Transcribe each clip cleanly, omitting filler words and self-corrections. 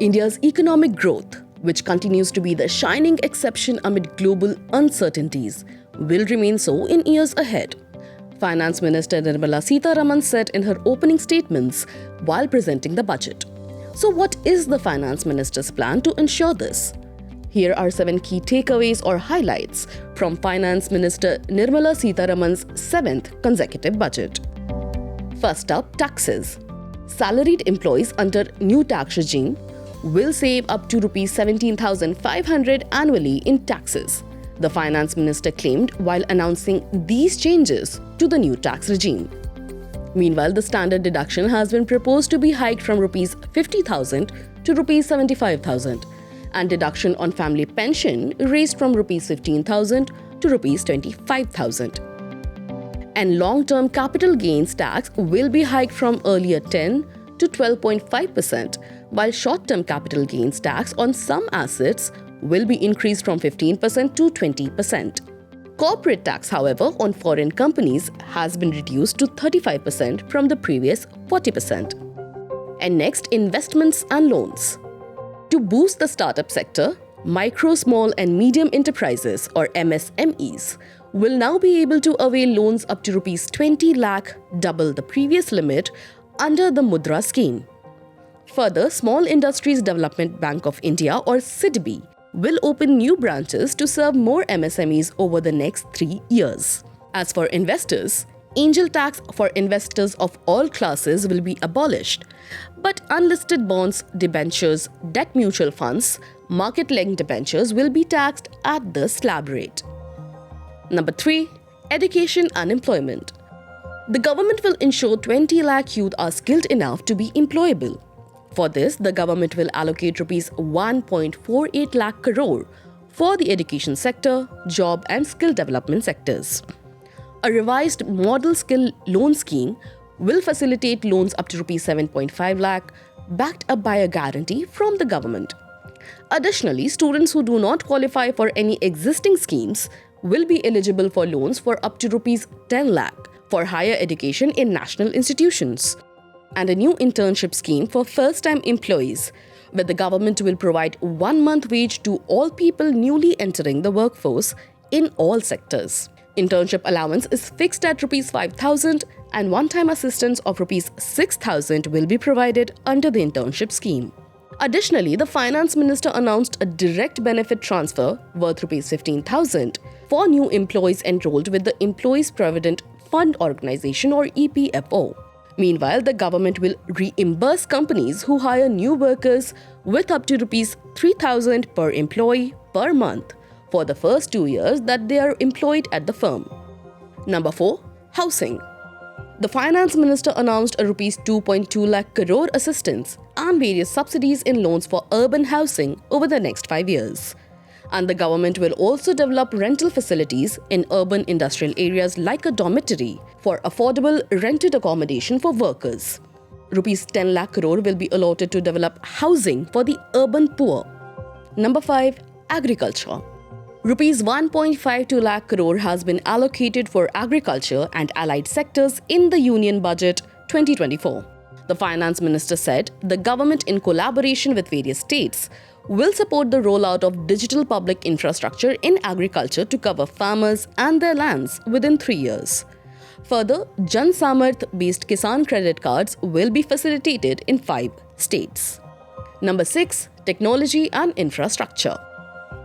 India's economic growth, which continues to be the shining exception amid global uncertainties, will remain so in years ahead. Finance Minister Nirmala Sitharaman said in her opening statements while presenting the budget. So what is the Finance Minister's plan to ensure this? Here are 7 key takeaways or highlights from Finance Minister Nirmala Sitharaman's 7th consecutive budget. First up, taxes. Salaried employees under new tax regime will save up to Rs 17,500 annually in taxes, the Finance Minister claimed while announcing these changes to the new tax regime. Meanwhile, the standard deduction has been proposed to be hiked from Rs 50,000 to Rs 75,000, and deduction on family pension raised from Rs 15,000 to Rs 25,000. And long-term capital gains tax will be hiked from earlier 10 to 12.5%, while short-term capital gains tax on some assets will be increased from 15% to 20%. Corporate tax, however, on foreign companies has been reduced to 35% from the previous 40%. And next, investments and loans. To boost the startup sector, micro, small and medium enterprises or MSMEs will now be able to avail loans up to Rs 20 lakh, double the previous limit, under the Mudra scheme. Further, Small Industries Development Bank of India or SIDBI will open new branches to serve more MSMEs over the next 3 years. As for investors, angel tax for investors of all classes will be abolished, but unlisted bonds, debentures, debt mutual funds, market-linked debentures will be taxed at the slab rate. Number 3. Education and employment. The government will ensure 20 lakh youth are skilled enough to be employable. For this, the government will allocate Rs 1.48 lakh crore for the education sector, job and skill development sectors. A revised model skill loan scheme will facilitate loans up to Rs 7.5 lakh, backed up by a guarantee from the government. Additionally, students who do not qualify for any existing schemes will be eligible for loans for up to Rs 10 lakh for higher education in national institutions. And a new internship scheme for first-time employees, where the government will provide 1 month wage to all people newly entering the workforce in all sectors. Internship allowance is fixed at Rs 5,000 and one-time assistance of Rs 6,000 will be provided under the internship scheme. Additionally, the Finance Minister announced a direct benefit transfer worth Rs 15,000 for new employees enrolled with the Employees Provident Fund Organization or EPFO. Meanwhile, the government will reimburse companies who hire new workers with up to Rs 3,000 per employee per month for the first 2 years that they are employed at the firm. Number 4. Housing. The Finance Minister announced a Rs 2.2 lakh crore assistance and various subsidies in loans for urban housing over the next 5 years. And the government will also develop rental facilities in urban industrial areas like a dormitory for affordable rented accommodation for workers. Rs 10 lakh crore will be allotted to develop housing for the urban poor. Number 5. Agriculture. Rs 1.52 lakh crore has been allocated for agriculture and allied sectors in the Union Budget 2024. The Finance Minister said the government, in collaboration with various states, will support the rollout of digital public infrastructure in agriculture to cover farmers and their lands within 3 years. Further, Jan Samarth-based Kisan credit cards will be facilitated in 5 states. Number 6. Technology and infrastructure.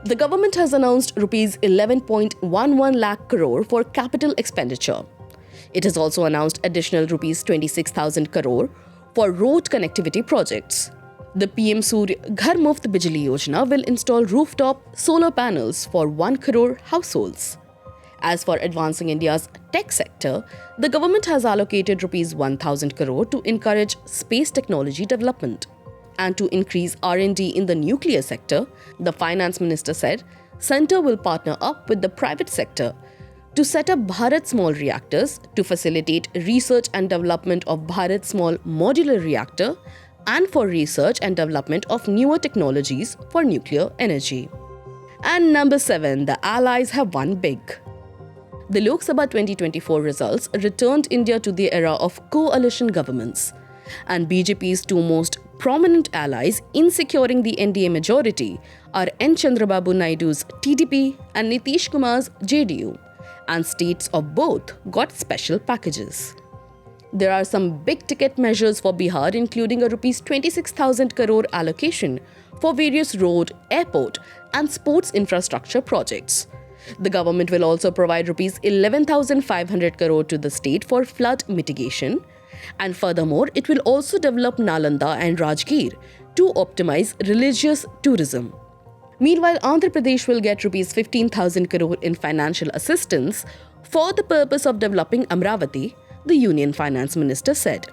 The government has announced Rs 11.11 lakh crore for capital expenditure. It has also announced additional Rs 26,000 crore for road connectivity projects. The PM Surya Ghar Muft Bijli Yojana will install rooftop solar panels for 1 crore households. As for advancing India's tech sector, the government has allocated Rs 1,000 crore to encourage space technology development. And to increase R&D in the nuclear sector, the Finance Minister said, Centre will partner up with the private sector to set up Bharat Small Reactors to facilitate research and development of Bharat Small Modular Reactor and for research and development of newer technologies for nuclear energy. And number 7, the allies have won big. The Lok Sabha 2024 results returned India to the era of coalition governments, and BJP's 2 most prominent allies in securing the NDA majority are N. Chandrababu Naidu's TDP and Nitish Kumar's JDU, and states of both got special packages. There are some big-ticket measures for Bihar, including a Rs 26,000 crore allocation for various road, airport and sports infrastructure projects. The government will also provide Rs 11,500 crore to the state for flood mitigation, and furthermore, it will also develop Nalanda and Rajgir to optimize religious tourism. Meanwhile, Andhra Pradesh will get Rs 15,000 crore in financial assistance for the purpose of developing Amravati, the Union Finance Minister said.